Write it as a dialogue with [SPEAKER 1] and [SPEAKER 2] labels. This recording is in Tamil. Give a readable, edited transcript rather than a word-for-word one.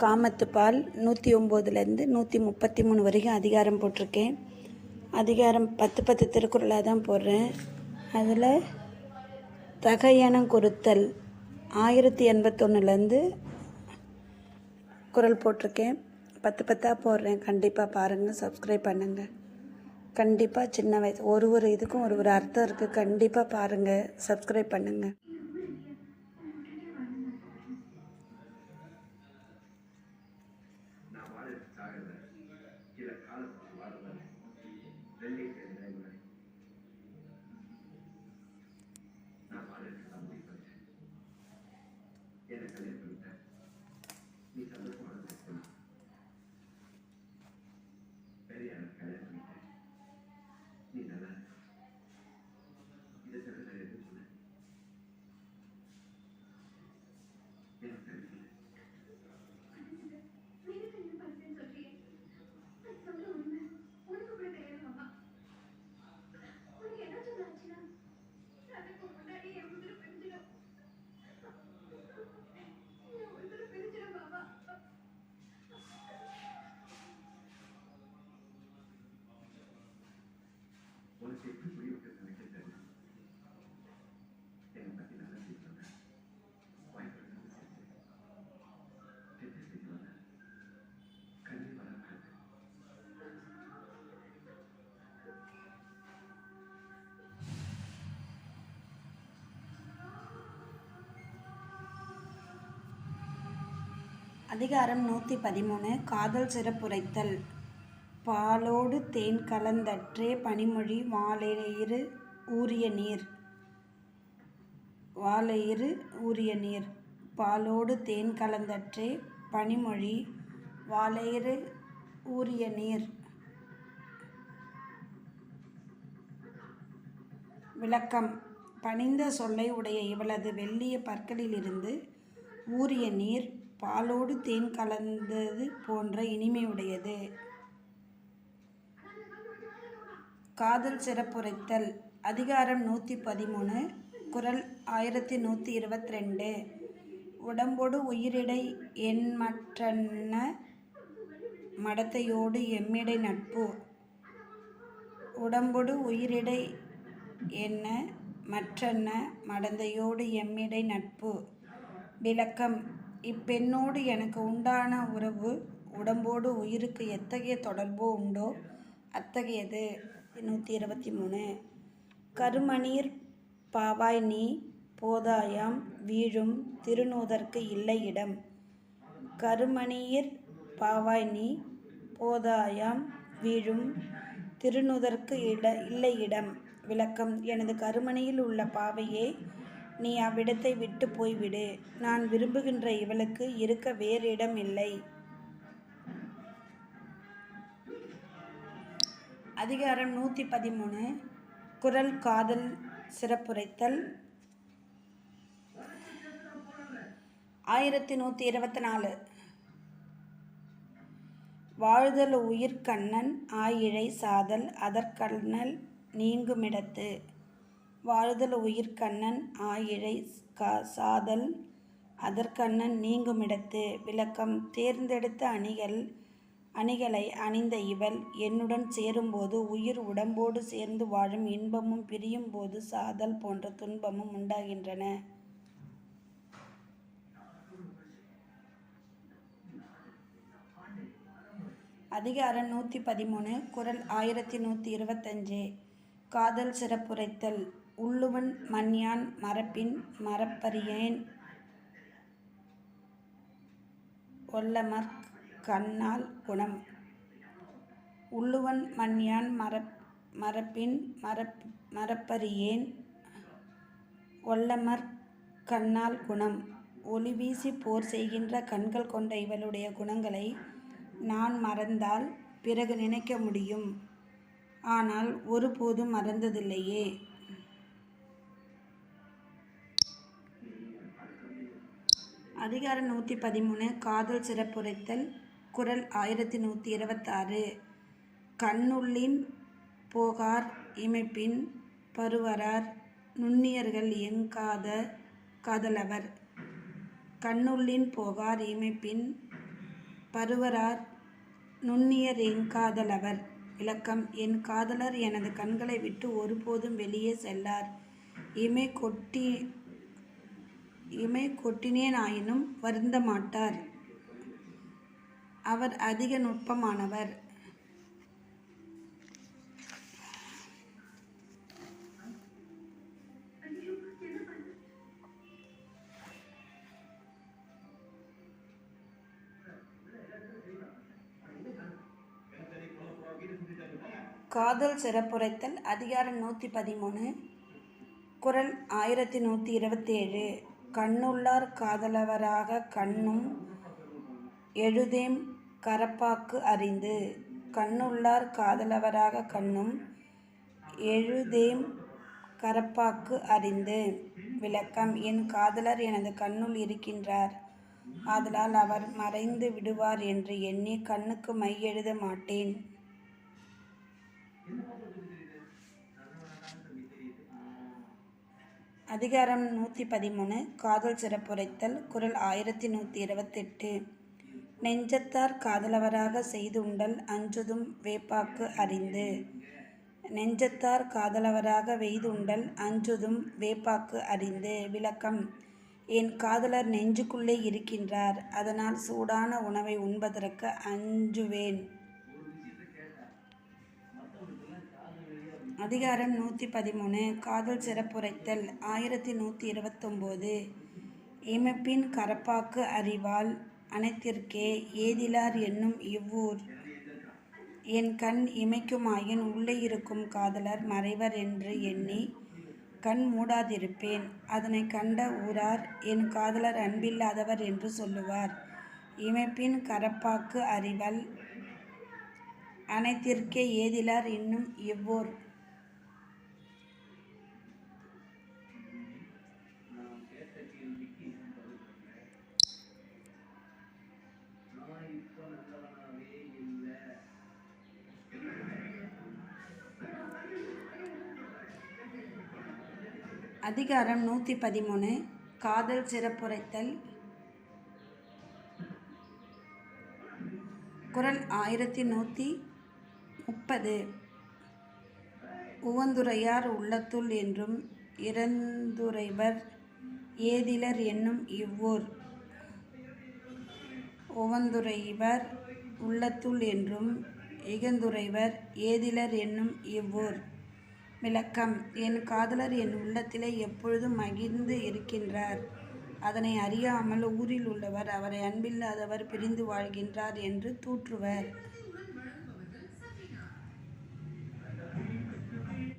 [SPEAKER 1] காமத்துப்பால் 109லேருந்து 133 வரைக்கும் அதிகாரம் போட்டிருக்கேன். அதிகாரம் 10 திருக்குறளாக தான் போடுறேன். அதில் தகையணம் குறித்தல் 1081லேருந்து குறள் போட்டிருக்கேன். 10 போடுறேன். கண்டிப்பாக பாருங்கள், சப்ஸ்கிரைப் பண்ணுங்கள். கண்டிப்பாக சின்ன வயசு ஒரு இதுக்கும் ஒரு அர்த்தம் இருக்குது. கண்டிப்பாக பாருங்கள், சப்ஸ்கிரைப் பண்ணுங்கள். அதிகாரம் 113 காதல் சிறப்புரைத்தல். பாலோடு தேன் கலந்தற்றே பனிமொழி வாளெயிறு ஊறிய நீர். பாலோடு தேன் கலந்தற்றே பனிமொழி வாளெயிறு ஊறிய நீர். விளக்கம். பணிந்த சொல்லை உடைய இவளது வெள்ளிய பற்களிலிருந்து ஊறிய நீர் பாலோடு தேன் கலந்தது போன்ற இனிமையுடையது. காதல் சிறப்புரைத்தல். அதிகாரம் 113 குறள் 1122. உடம்பொடு உயிரிடை என்மற்றன்ன மடத்தையோடு எம்மிடை நட்பு. உடம்பொடு உயிரிடை என்ன மற்றன்ன மடந்தையோடு எம்மிடை நட்பு. விளக்கம். இப்பெண்ணோடு எனக்கு உண்டான உறவு உடம்போடு உயிருக்கு எத்தகைய தொடர்போ உண்டோ அத்தகையது. 123. கருமணீர் பாவாய் நீ போதாயாம் வீழும் திருநூதற்கு இல்லை இடம். கருமணியிற் பாவாய் நீ போதாயாம் வீழும் திருநூதற்கு இல்லை இடம். விளக்கம். எனது கருமணியில் உள்ள பாவையே, நீ அவ்விடத்தை விட்டு போய்விடு. நான் விரும்புகின்ற இவளுக்கு இருக்க வேறு இடம் இல்லை. அதிகாரம் 113 குறள் காதல் சிறப்புரைத்தல். 1124. வாழ்தல் உயிர்க்கண்ணன் ஆயிழை சாதல் அதற்கண்ணல் நீங்குமிடத்து. வாழ்தல் உயிர்க்கண்ணன் ஆயிழை சாதல் அதற்கண்ணன் நீங்குமிடத்து. விளக்கம். தேர்ந்தெடுத்த அணிகளை அணிந்த இவள் என்னுடன் சேரும்போது உயிர் உடம்போடு சேர்ந்து வாழும் இன்பமும் பிரியும் போது சாதல் போன்ற துன்பமும் உண்டாகின்றன. அதிகாரம் 113 குறள் 1125. காதல் சிறப்புரைத்தல். உள்ளுவன் மன்யான் மரப்பின் மரப்பரியேன் ஒல்லமர்க் கண்ணால் குணம். உள்ளுவன் மன்யான் மரப்பின் மரப்பரியேன் ஒல்லமர்க் கண்ணால் குணம். ஒளிவீசி போர் செய்கின்ற கண்கள் கொண்ட இவளுடைய குணங்களை நான் மறந்தால் பிறகு நினைக்க முடியும். ஆனால் ஒருபோதும் மறந்ததில்லையே. அதிகாரம் 113 காதல் சிறப்புரைத்தல். குறள் 1126. கண்ணுள்ளின் போகார் இமைப்பின் பருவரார் நுண்ணியர்கள் காதலவர். கண்ணுள்ளின் போகார் இமைப்பின் பருவரார் நுண்ணியர் காதலவர். விளக்கம்: என் காதலர் எனது கண்களை விட்டு ஒருபோதும் வெளியே செல்லார். இமை கொட்டினேனாயினும் வருந்த மாட்டார். அவர் அதிக நுட்பமானவர். காதல் சிறப்புரைத்தல். அதிகாரம் 113. குறள் 1127. கண்ணுள்ளார் காதலவராக கண்ணும் எழுதேம் கரப்பாக்கு அறிந்து. கண்ணுள்ளார் காதலவராக கண்ணும் எழுதேம் கரப்பாக்கு அறிந்து. விளக்கம்: என் காதலர் எனது கண்ணுள் இருக்கின்றார். ஆதலால் அவர் மறைந்து விடுவார் என்று எண்ணி கண்ணுக்கு மை எழுத மாட்டேன். அதிகாரம் 113. காதல் சிறப்புரைத்தல். குறள் 1128. நெஞ்சத்தார் காதலவராக செய்துண்டல் அஞ்சுதும் வேப்பாக்கு அறிந்து. நெஞ்சத்தார் காதலவராக வெய்துண்டல் அஞ்சுதும் வேப்பாக்கு அறிந்து. விளக்கம்: என் காதலர் நெஞ்சுக்குள்ளே இருக்கின்றார். அதனால் சூடான உணவை உண்பதற்கு அஞ்சுவேன். அதிகாரம் 113. காதல் சிறப்புரைத்தல். 1129. இமைப்பின் கரப்பாக்கு அறிவால் அனைத்திற்கே ஏதிலார் என்னும் இவ்வூர். என் கண் இமைக்குமாயின் உள்ளே இருக்கும் காதலர் மறைவர் என்று எண்ணி கண் மூடாதிருப்பேன். அதனை கண்ட ஊரார் என் காதலர் அன்பில்லாதவர் என்று சொல்லுவார். இமைப்பின் கரப்பாக்கு அறிவால் அனைத்திற்கே ஏதிலார் என்னும் இவ்வூர். அதிகாரம் 113. காதல் சிறப்புரைத்தல். குறள் 1130. உவந்துரையார் உள்ளத்துள் என்றும் இறந்துரைவர் ஏதிலர் என்னும் இவ்வூர். உவந்துரைவர் உள்ளத்துள் என்றும் இகந்துரைவர் ஏதிலர் என்னும் இவ்வூர். விளக்கம்: என் காதலர் என் உள்ளத்திலே எப்பொழுதும் மகிழ்ந்து இருக்கின்றார். அதனை அறியாமல் ஊரில் உள்ளவர் அவரை அன்பில்லாதவர் பிரிந்து வாழ்கின்றார் என்று தூற்றுவர்.